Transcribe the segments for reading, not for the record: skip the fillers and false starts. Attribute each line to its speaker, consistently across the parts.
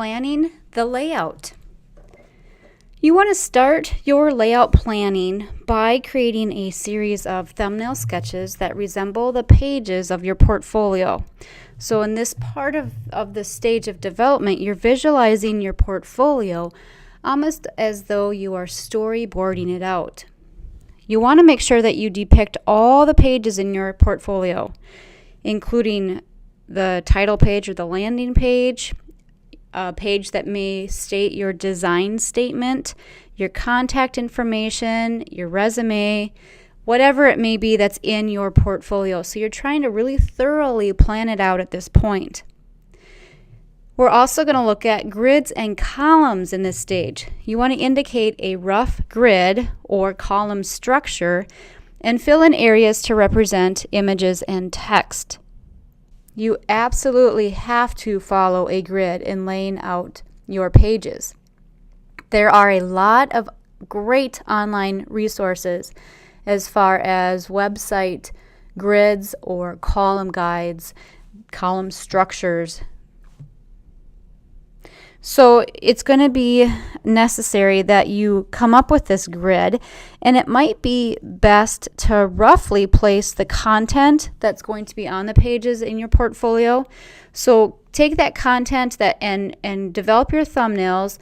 Speaker 1: planning the layout. You want to start your layout planning by creating a series of thumbnail sketches that resemble the pages of your portfolio. So in this part of the stage of development, you're visualizing your portfolio almost as though you are storyboarding it out. You want to make sure that you depict all the pages in your portfolio, including the title page or the landing page, a page that may state your design statement, your contact information, your resume, whatever it may be that's in your portfolio. So you're trying to really thoroughly plan it out at this point. We're also going to look at grids and columns in this stage. You want to indicate a rough grid or column structure and fill in areas to represent images and text. You absolutely have to follow a grid in laying out your pages. There are a lot of great online resources as far as website grids or column guides, column structures. So it's going to be necessary that you come up with this grid, and it might be best to roughly place the content that's going to be on the pages in your portfolio. So take that content and develop your thumbnails,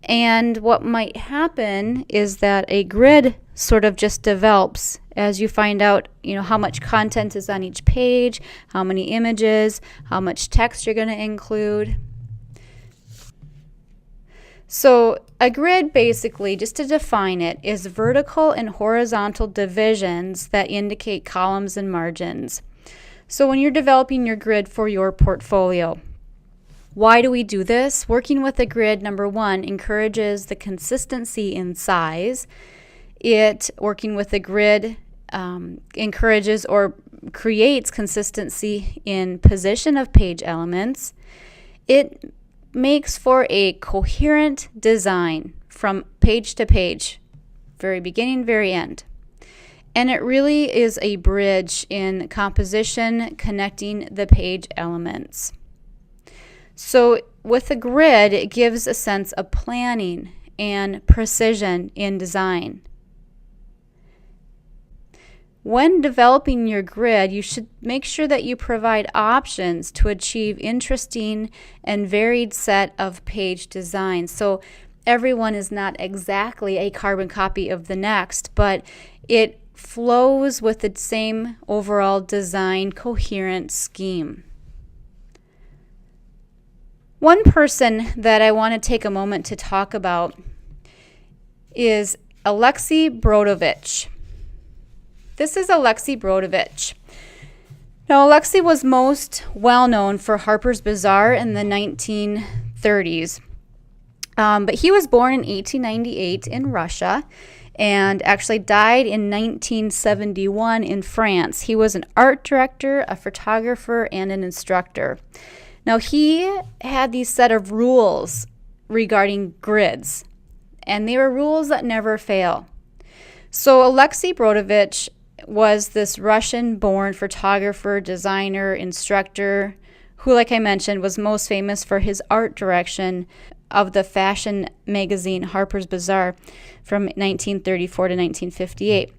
Speaker 1: and what might happen is that a grid sort of just develops as you find out, how much content is on each page, how many images, how much text you're going to include. So a grid, basically, just to define it, is vertical and horizontal divisions that indicate columns and margins. So when you're developing your grid for your portfolio, why do we do this? Working with a grid, number one, encourages the consistency in size. Working with a grid encourages or creates consistency in position of page elements. It makes for a coherent design from page to page, very beginning, very end. And it really is a bridge in composition connecting the page elements. So with a grid, it gives a sense of planning and precision in design. When developing your grid, you should make sure that you provide options to achieve interesting and varied set of page designs. So everyone is not exactly a carbon copy of the next, but it flows with the same overall design coherent scheme. One person that I want to take a moment to talk about is Alexei Brodovitch. This is Alexei Brodovitch. Now, Alexei was most well known for Harper's Bazaar in the 1930s. But he was born in 1898 in Russia and actually died in 1971 in France. He was an art director, a photographer, and an instructor. Now, he had these set of rules regarding grids, and they were rules that never fail. So Alexei Brodovitch was this Russian-born photographer, designer, instructor, who, like I mentioned, was most famous for his art direction of the fashion magazine Harper's Bazaar from 1934 to 1958.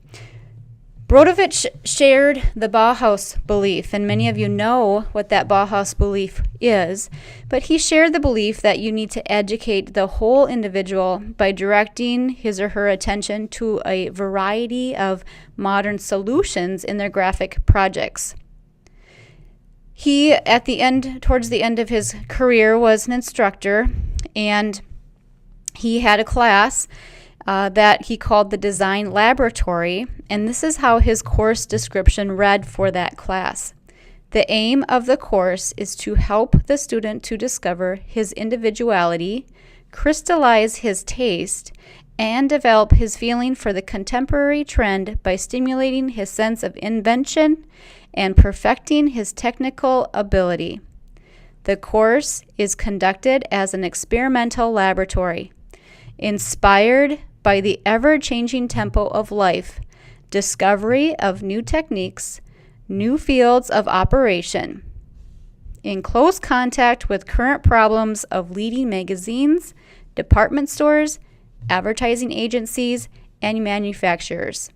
Speaker 1: Brodovitch shared the Bauhaus belief, and many of you know what that Bauhaus belief is, but he shared the belief that you need to educate the whole individual by directing his or her attention to a variety of modern solutions in their graphic projects. He, towards the end of his career, was an instructor, and he had a class that he called the Design Laboratory, and this is how his course description read for that class. The aim of the course is to help the student to discover his individuality, crystallize his taste, and develop his feeling for the contemporary trend by stimulating his sense of invention and perfecting his technical ability. The course is conducted as an experimental laboratory, inspired by the ever-changing tempo of life, discovery of new techniques, new fields of operation, in close contact with current problems of leading magazines, department stores, advertising agencies, and manufacturers.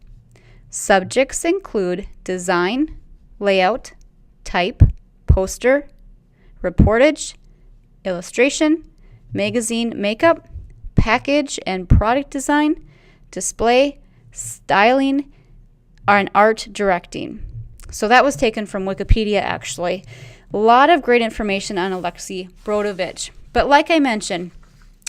Speaker 1: Subjects include design, layout, type, poster, reportage, illustration, magazine makeup, package and product design, display, styling, and art directing. So that was taken from Wikipedia, actually. A lot of great information on Alexei Brodovich. But like I mentioned,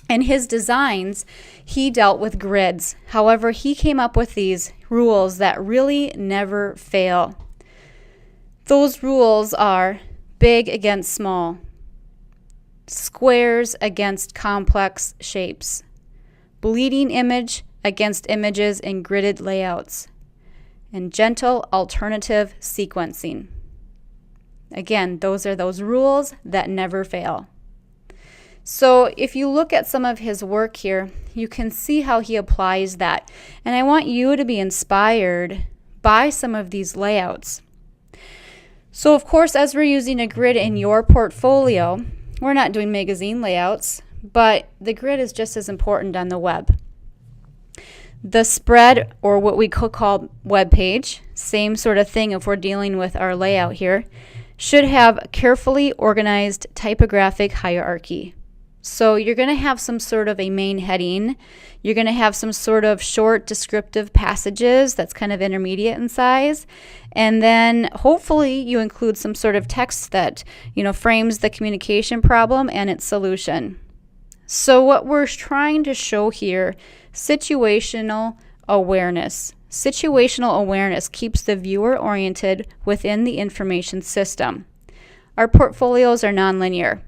Speaker 1: in his designs, he dealt with grids. However, he came up with these rules that really never fail. Those rules are big against small, squares against complex shapes, bleeding image against images in gridded layouts, and gentle alternative sequencing. Again, those are those rules that never fail. So if you look at some of his work here, you can see how he applies that. And I want you to be inspired by some of these layouts. So of course, as we're using a grid in your portfolio, we're not doing magazine layouts, but the grid is just as important on the web. The spread, or what we could call web page, same sort of thing if we're dealing with our layout here, should have carefully organized typographic hierarchy. So you're going to have some sort of a main heading. You're going to have some sort of short descriptive passages that's kind of intermediate in size. And then hopefully you include some sort of text that, frames the communication problem and its solution. So what we're trying to show here, situational awareness. Situational awareness keeps the viewer oriented within the information system. Our portfolios are nonlinear.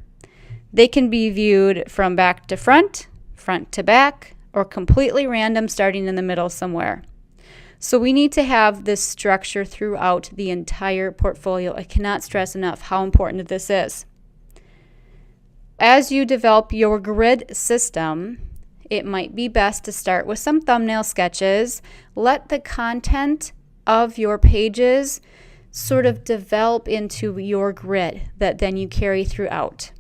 Speaker 1: They can be viewed from back to front, front to back, or completely random starting in the middle somewhere. So we need to have this structure throughout the entire portfolio. I cannot stress enough how important this is. As you develop your grid system, it might be best to start with some thumbnail sketches. Let the content of your pages sort of develop into your grid that then you carry throughout.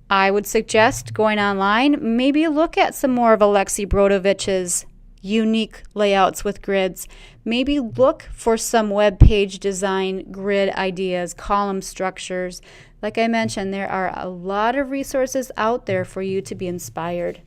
Speaker 1: I would suggest going online, maybe look at some more of Alexei Brodovich's unique layouts with grids. Maybe look for some web page design grid ideas, column structures. Like I mentioned, there are a lot of resources out there for you to be inspired.